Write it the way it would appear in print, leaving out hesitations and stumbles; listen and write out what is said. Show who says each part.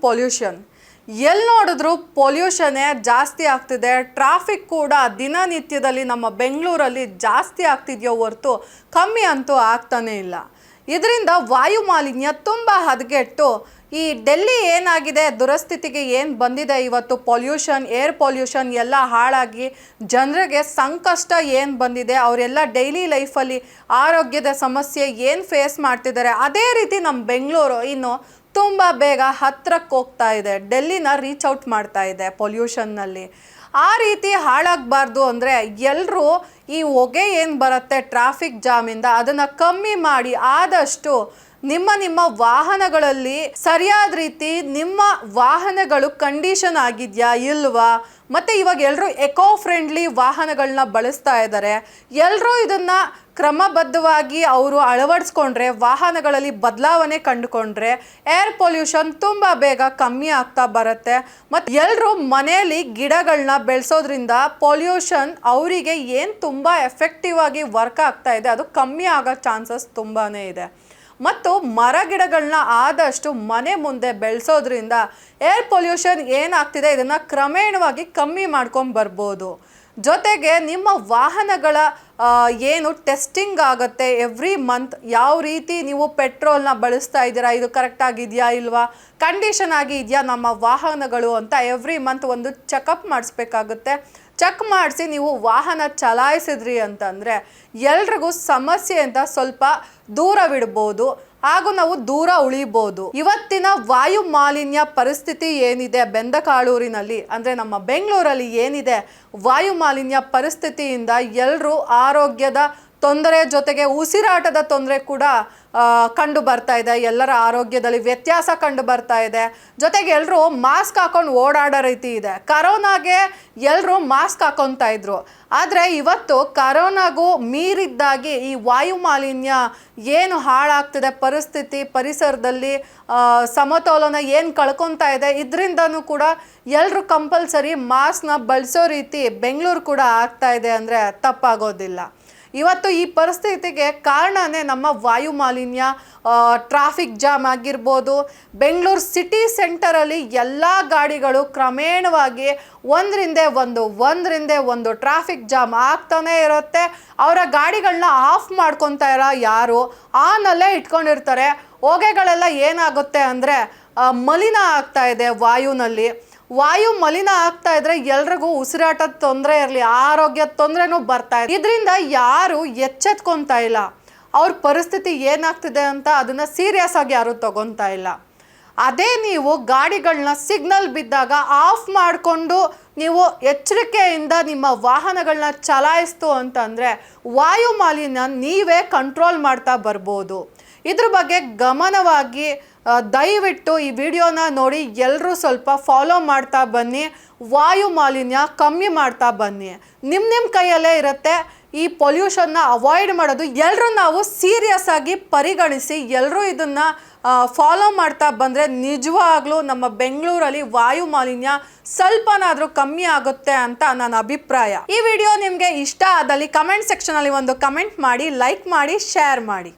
Speaker 1: Pollution ಎಲ್ಲಿ ನೋಡಿದ್ರು ಪೊಲ್ಯೂಷನ್ನೇ ಜಾಸ್ತಿ ಆಗ್ತಿದೆ. ಟ್ರಾಫಿಕ್ ಕೂಡ ದಿನನಿತ್ಯದಲ್ಲಿ ನಮ್ಮ ಬೆಂಗಳೂರಲ್ಲಿ ಜಾಸ್ತಿ ಆಗ್ತಿದೆಯೋ ಹೊರತು ಕಮ್ಮಿ ಅಂತೂ ಆಗ್ತಾನೇ ಇಲ್ಲ. ಇದರಿಂದ ವಾಯು ಮಾಲಿನ್ಯ ತುಂಬ ಹದಗೆಟ್ಟು ಈ ಡೆಲ್ಲಿ ಏನಾಗಿದೆ, ದುರಸ್ಥಿತಿಗೆ ಏನು ಬಂದಿದೆ ಇವತ್ತು, ಏರ್ ಪೊಲ್ಯೂಷನ್ ಎಲ್ಲ ಹಾಳಾಗಿ ಜನರಿಗೆ ಸಂಕಷ್ಟ ಏನು ಬಂದಿದೆ, ಅವರೆಲ್ಲ ಡೈಲಿ ಲೈಫಲ್ಲಿ ಆರೋಗ್ಯದ ಸಮಸ್ಯೆ ಏನು ಫೇಸ್ ಮಾಡ್ತಿದ್ದಾರೆ. ಅದೇ ರೀತಿ ನಮ್ಮ ಬೆಂಗಳೂರು ಇನ್ನು ತುಂಬ ಬೇಗ ಹತ್ತಿರಕ್ಕೆ ಹೋಗ್ತಾ ಇದೆ, ಡೆಲ್ಲಿನ ರೀಚ್ ಔಟ್ ಮಾಡ್ತಾ ಇದೆ ಪೊಲ್ಯೂಷನ್ನಲ್ಲಿ. ಆ ರೀತಿ ಹಾಳಾಗಬಾರ್ದು ಅಂದರೆ ಎಲ್ಲರೂ ಈ ಹೊಗೆ ಏನು ಬರುತ್ತೆ ಟ್ರಾಫಿಕ್ ಜಾಮಿಂದ ಅದನ್ನು ಕಮ್ಮಿ ಮಾಡಿ ಆದಷ್ಟು ನಿಮ್ಮ ವಾಹನಗಳಲ್ಲಿ ಸರಿಯಾದ ರೀತಿ ನಿಮ್ಮ ವಾಹನಗಳು ಕಂಡೀಷನ್ ಆಗಿದೆಯಾ ಇಲ್ವಾ, ಮತ್ತು ಇವಾಗ ಎಲ್ಲರೂ ಎಕೋ ಫ್ರೆಂಡ್ಲಿ ವಾಹನಗಳನ್ನ ಬಳಸ್ತಾ ಇದ್ದಾರೆ. ಎಲ್ಲರೂ ಇದನ್ನು ಕ್ರಮಬದ್ಧವಾಗಿ ಅವರು ಅಳವಡಿಸ್ಕೊಂಡ್ರೆ, ವಾಹನಗಳಲ್ಲಿ ಬದಲಾವಣೆ ಕಂಡುಕೊಂಡ್ರೆ ಏರ್ ಪೊಲ್ಯೂಷನ್ ತುಂಬ ಬೇಗ ಕಮ್ಮಿ ಆಗ್ತಾ ಬರುತ್ತೆ. ಮತ್ತು ಎಲ್ಲರೂ ಮನೆಯಲ್ಲಿ ಗಿಡಗಳನ್ನ ಬೆಳೆಸೋದ್ರಿಂದ ಪೊಲ್ಯೂಷನ್ ಅವರಿಗೆ ಏನು ತುಂಬ ಎಫೆಕ್ಟಿವ್ ಆಗಿ ವರ್ಕ್ ಆಗ್ತಾ ಇದೆ ಅದು ಕಮ್ಮಿ ಆಗೋ ಚಾನ್ಸಸ್ ತುಂಬಾ ಇದೆ. ಮತ್ತು ಮರ ಗಿಡಗಳನ್ನ ಆದಷ್ಟು ಮನೆ ಮುಂದೆ ಬೆಳೆಸೋದ್ರಿಂದ ಏರ್ ಪೊಲ್ಯೂಷನ್ ಏನಾಗ್ತಿದೆ ಇದನ್ನು ಕ್ರಮೇಣವಾಗಿ ಕಮ್ಮಿ ಮಾಡ್ಕೊಂಡು ಬರ್ಬೋದು. ಜೊತೆಗೆ ನಿಮ್ಮ ವಾಹನಗಳ ಏನು ಟೆಸ್ಟಿಂಗ್ ಆಗುತ್ತೆ ಎವ್ರಿ ಮಂತ್, ಯಾವ ರೀತಿ ನೀವು ಪೆಟ್ರೋಲ್ನ ಬಳಸ್ತಾ ಇದ್ದೀರಾ, ಇದು ಕರೆಕ್ಟಾಗಿದೆಯಾ ಇಲ್ವಾ, ಕಂಡೀಷನ್ ಆಗಿ ಇದೆಯಾ ನಮ್ಮ ವಾಹನಗಳು ಅಂತ ಎವ್ರಿ ಮಂತ್ ಒಂದು ಚೆಕಪ್ ಮಾಡಿಸ್ಬೇಕಾಗುತ್ತೆ. ಚೆಕ್ ಮಾಡಿಸಿ ನೀವು ವಾಹನ ಚಲಾಯಿಸಿದ್ರಿ ಅಂತಂದರೆ ಎಲ್ರಿಗೂ ಸಮಸ್ಯೆ ಅಂತ ಸ್ವಲ್ಪ ದೂರವಿಡ್ಬೋದು ಹಾಗೂ ನಾವು ದೂರ ಉಳಿಬೋದು. ಇವತ್ತಿನ ವಾಯು ಮಾಲಿನ್ಯ ಪರಿಸ್ಥಿತಿ ಏನಿದೆ ಬೆಂದಕಾಳೂರಿನಲ್ಲಿ ಅಂದರೆ ನಮ್ಮ ಬೆಂಗಳೂರಲ್ಲಿ ಏನಿದೆ, ವಾಯು ಮಾಲಿನ್ಯ ಪರಿಸ್ಥಿತಿಯಿಂದ ಎಲ್ಲರೂ ಆರೋಗ್ಯದ ತೊಂದರೆ ಜೊತೆಗೆ ಉಸಿರಾಟದ ತೊಂದರೆ ಕೂಡ ಕಂಡು ಬರ್ತಾ ಇದೆ. ಎಲ್ಲರ ಆರೋಗ್ಯದಲ್ಲಿ ವ್ಯತ್ಯಾಸ ಕಂಡು ಬರ್ತಾ ಇದೆ. ಜೊತೆಗೆ ಎಲ್ಲರೂ ಮಾಸ್ಕ್ ಹಾಕೊಂಡು ಓಡಾಡೋ ರೀತಿ ಇದೆ. ಕರೋನಾಗೆ ಎಲ್ಲರೂ ಮಾಸ್ಕ್ ಹಾಕೊತಾ ಇದ್ರು, ಆದರೆ ಇವತ್ತು ಕರೋನಾಗೂ ಮೀರಿದ್ದಾಗಿ ಈ ವಾಯು ಮಾಲಿನ್ಯ ಏನು ಹಾಳಾಗ್ತಿದೆ ಪರಿಸ್ಥಿತಿ, ಪರಿಸರದಲ್ಲಿ ಸಮತೋಲನ ಏನು ಕಳ್ಕೊತಾ ಇದೆ, ಇದರಿಂದನೂ ಕೂಡ ಎಲ್ಲರೂ ಕಂಪಲ್ಸರಿ ಮಾಸ್ಕ್ನ ಬಳಸೋ ರೀತಿ ಬೆಂಗಳೂರು ಕೂಡ ಆಗ್ತಾ ಇದೆ ಅಂದರೆ ತಪ್ಪಾಗೋದಿಲ್ಲ. ಇವತ್ತು ಈ ಪರಿಸ್ಥಿತಿಗೆ ಕಾರಣನೇ ನಮ್ಮ ವಾಯು ಮಾಲಿನ್ಯ, ಟ್ರಾಫಿಕ್ ಜಾಮ್ ಆಗಿರ್ಬೋದು. ಬೆಂಗಳೂರು ಸಿಟಿ ಸೆಂಟರಲ್ಲಿ ಎಲ್ಲ ಗಾಡಿಗಳು ಕ್ರಮೇಣವಾಗಿ ಒಂದರಿಂದ ಒಂದು ಟ್ರಾಫಿಕ್ ಜಾಮ್ ಆಗ್ತಾನೆ ಇರುತ್ತೆ. ಅವರ ಗಾಡಿಗಳನ್ನ ಆಫ್ ಮಾಡ್ಕೊತಾ ಇರೋ ಯಾರು ಆನಲ್ಲೇ ಇಟ್ಕೊಂಡಿರ್ತಾರೆ. ಹೊಗೆಗಳೆಲ್ಲ ಏನಾಗುತ್ತೆ ಅಂದರೆ ಮಲಿನ ಆಗ್ತಾ ಇದೆ ವಾಯುನಲ್ಲಿ. ವಾಯು ಮಲಿನ ಆಗ್ತಾ ಇದ್ರೆ ಎಲ್ರಿಗೂ ಉಸಿರಾಟದ ತೊಂದರೆ ಇರಲಿ, ಆರೋಗ್ಯದ ತೊಂದರೆನೂ ಬರ್ತಾ ಇದೆ. ಇದರಿಂದ ಯಾರು ಎಚ್ಚೆತ್ಕೊತಾ ಇಲ್ಲ, ಅವ್ರ ಪರಿಸ್ಥಿತಿ ಏನಾಗ್ತಿದೆ ಅಂತ ಅದನ್ನು ಸೀರಿಯಸ್ ಆಗಿ ಯಾರು ತಗೊತಾ ಇಲ್ಲ. ಅದೇ ನೀವು ಗಾಡಿಗಳನ್ನ ಸಿಗ್ನಲ್ ಬಿದ್ದಾಗ ಆಫ್ ಮಾಡಿಕೊಂಡು ನೀವು ಎಚ್ಚರಿಕೆಯಿಂದ ನಿಮ್ಮ ವಾಹನಗಳನ್ನ ಚಲಾಯಿಸ್ತು ಅಂತಂದರೆ ವಾಯು ಮಾಲಿನ್ಯ ನೀವೇ ಕಂಟ್ರೋಲ್ ಮಾಡ್ತಾ ಬರ್ಬೋದು. ಇದ್ರ ಬಗ್ಗೆ ಗಮನವಾಗಿ ದಯವಿಟ್ಟು ಈ ವಿಡಿಯೋನ ನೋಡಿ ಎಲ್ಲರೂ ಸ್ವಲ್ಪ ಫಾಲೋ ಮಾಡ್ತಾ ಬನ್ನಿ. ವಾಯು ಮಾಲಿನ್ಯ ಕಮ್ಮಿ ಮಾಡ್ತಾ ಬನ್ನಿ. ನಿಮ್ಮ ಕೈಯಲ್ಲೇ ಇರುತ್ತೆ ಈ ಪೊಲ್ಯೂಷನ್ನ ಅವಾಯ್ಡ್ ಮಾಡೋದು. ಎಲ್ಲರೂ ನಾವು ಸೀರಿಯಸ್ ಆಗಿ ಪರಿಗಣಿಸಿ ಎಲ್ಲರೂ ಇದನ್ನು ಫಾಲೋ ಮಾಡ್ತಾ ಬಂದರೆ ನಿಜವಾಗ್ಲೂ ನಮ್ಮ ಬೆಂಗಳೂರಲ್ಲಿ ವಾಯು ಮಾಲಿನ್ಯ ಸ್ವಲ್ಪನಾದರೂ ಕಮ್ಮಿ ಆಗುತ್ತೆ ಅಂತ ನನ್ನ ಅಭಿಪ್ರಾಯ. ಈ ವಿಡಿಯೋ ನಿಮಗೆ ಇಷ್ಟ ಆದಲ್ಲಿ ಕಮೆಂಟ್ ಸೆಕ್ಷನಲ್ಲಿ ಒಂದು ಕಮೆಂಟ್ ಮಾಡಿ, ಲೈಕ್ ಮಾಡಿ, ಶೇರ್ ಮಾಡಿ.